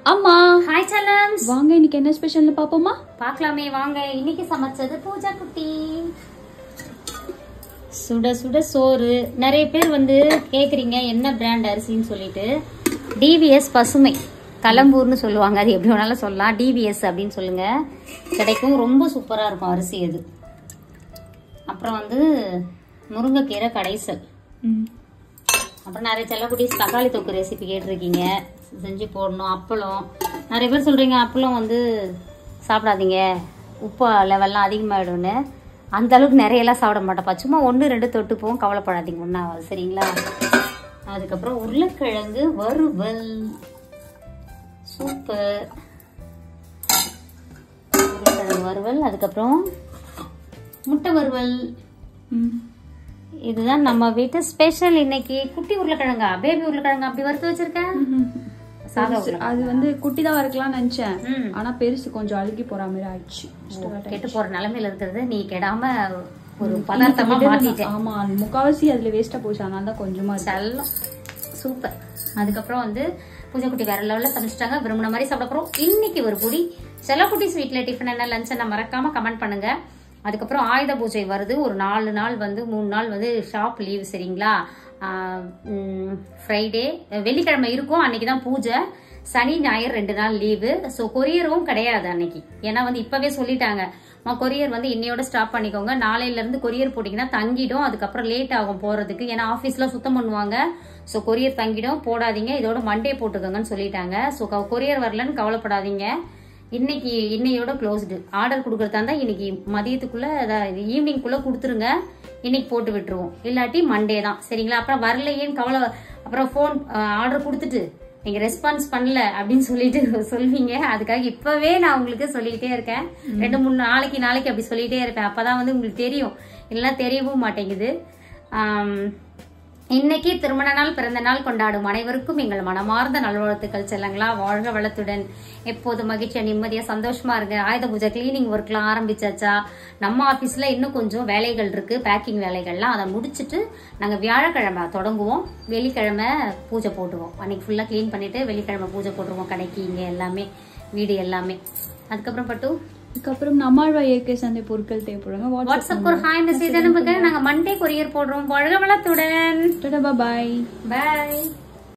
அம்மா ஹாய் சலம்ஸ், வாங்க இன்னைக்கு என்ன ஸ்பெஷல்னு பாப்போமா? பார்க்கலாமே வாங்க. இன்னைக்கு சமைச்சது பூஜா குட்டி சுட சுட சோறு. நிறைய பேர் வந்து கேக்குறீங்க என்ன பிராண்ட் அரிசின்னு சொல்லிட்டு. டிவிஎஸ் பசுமை கலம்பூர்னு சொல்லுவாங்க, அது எப்படி வேணாலும் சொல்லலாம். டிவிஎஸ் அப்படின்னு சொல்லுங்க, கிடைக்கும். ரொம்ப சூப்பரா இருக்கும் அரிசி அது. அப்புறம் வந்து முருங்கைக்கீரை கடைசல். அப்புறம் நிறைய செல்லக்குட்டீஸ் தக்காளி தொக்கு ரெசிபி கேட்டிருக்கீங்க, செஞ்சு போடணும். அப்பளம் நிறைய பேர் சொல்றீங்க அப்பளம் வந்து சாப்பிடாதீங்க, உப்பு லெவல்லாம் அதிகமாகிடும்னு. அந்த அளவுக்கு நிறையெல்லாம் சாப்பிட மாட்டோம்ப்பா, சும்மா 1-2 தொட்டுப்போம், கவலைப்படாதீங்க, ஒன்றாவது சரிங்களா. அதுக்கப்புறம் உருளைக்கிழங்கு வறுவல், சூப்பர் உருளைக்கிழங்கு வறுவல். அதுக்கப்புறம் முட்டை வறுவல். இதுதான் நம்ம வீட்டு ஸ்பெஷல் இன்னைக்கு. குட்டி உருளைக்கிழங்கா, பேபி உருளைக்கிழங்கா அப்படி வறுத்து வச்சிருக்கேன். அது வந்து குட்டி தான் வறுக்கலாம்னு நினைச்சேன், ஆனா பெருசு கொஞ்சம் அழுகி போற மாதிரி ஆயிடுச்சு. கெட்டு போற நிலைமையில இருக்கிறது நீ கெடாம ஒரு பதார்த்தமா மாத்திட்டேன். ஆமா, முக்காவாசி அதுல வேஸ்டா போச்சு, அதனால தான் கொஞ்சமா செல்லம். சூப்பர். அதுக்கப்புறம் வந்து பூஜை குட்டி வேற லெவல்ல சமைச்சிட்டாங்க, விரும்பின மாதிரி சாப்பிட போறோம். இன்னைக்கு ஒரு குடி செல்லக்குட்டி ஸ்வீட்ல டிஃபன் என்ன லஞ்ச் என்ன மறக்காம கமெண்ட் பண்ணுங்க. அதுக்கப்புறம் ஆயுத பூஜை வருது, ஒரு 4 நாள் வந்து 3 நாள் வந்து ஷாப் லீவ் சரிங்களா. ஃப்ரைடே வெள்ளிக்கிழமை இருக்கும், அன்னைக்கு தான் பூஜை. சனி ஞாயிறு 2 நாள் லீவு. ஸோ கொரியரும் கிடையாது அன்னைக்கு, ஏன்னா வந்து இப்பவே சொல்லிட்டாங்க கொரியர் வந்து இன்னையோட ஸ்டாப் பண்ணிக்கோங்க, நாளையில இருந்து கொரியர் போட்டீங்கன்னா தங்கிடும், அதுக்கப்புறம் லேட் ஆகும் போறதுக்கு, ஏன்னா ஆஃபீஸ்ல சுத்தம் பண்ணுவாங்க. ஸோ கொரியர் தங்கிடும், போடாதீங்க, இதோட மண்டே போட்டுக்கோங்கன்னு சொல்லிட்டாங்க. ஸோ கொரியர் வரலன்னு கவலைப்படாதீங்க. இன்னைக்கு இன்னையோட க்ளோஸ்டு. ஆர்டர் கொடுக்கறதா இருந்தா இன்னைக்கு மதியத்துக்குள்ள ஈவினிங்குள்ள கொடுத்துருங்க, இன்னைக்கு போட்டு விட்டுருவோம். இல்லாட்டி மண்டே தான் சரிங்களா. அப்புறம் வரலையேன்னு கவலை, அப்புறம் ஃபோன் ஆர்டர் கொடுத்துட்டு நீங்க ரெஸ்பான்ஸ் பண்ணல அப்படின்னு சொல்லிட்டு சொல்வீங்க. அதுக்காக இப்பவே நான் உங்களுக்கு சொல்லிக்கிட்டே இருக்கேன், 2-3 நாளைக்கு அப்படி சொல்லிட்டே இருப்பேன், அப்பதான் வந்து உங்களுக்கு தெரியும், இல்லைன்னா தெரியவும் மாட்டேங்குது. இன்னைக்கு திருமண நாள் பிறந்த நாள் கொண்டாடும் அனைவருக்கும் எங்கள் மனமார்ந்த நல்வாழ்த்துக்கள் செல்லங்களா. வாழ்க வளத்துடன், எப்போது மகிழ்ச்சியா நிம்மதியா சந்தோஷமா இருங்க. ஆயுத பூஜை கிளீனிங் ஒர்க்லாம் ஆரம்பிச்சாச்சா? நம்ம ஆபீஸ்ல இன்னும் கொஞ்சம் வேலைகள் இருக்கு, பேக்கிங் வேலைகள்லாம், அதை முடிச்சுட்டு நாங்க வியாழக்கிழமை தொடங்குவோம், வெள்ளிக்கிழமை பூஜை போட்டுருவோம். அன்னைக்கு ஃபுல்லா கிளீன் பண்ணிட்டு வெள்ளிக்கிழமை பூஜை போட்டுருவோம், கடைக்கு இங்க எல்லாமே, வீடு எல்லாமே. அதுக்கப்புறம் பட்டு அதுக்கப்புறம் நம்மாழ்வா இயற்கை சந்தை பொருட்கள் தேவைப்படுங்க, வாட்ஸ்அப் ஒரு ஹாய் மெசேஜ் அனுப்புங்க, நாங்க மண்டே கொரியர் போடுறோம். வாழ்க வளத்துடன். பாய் பாய்.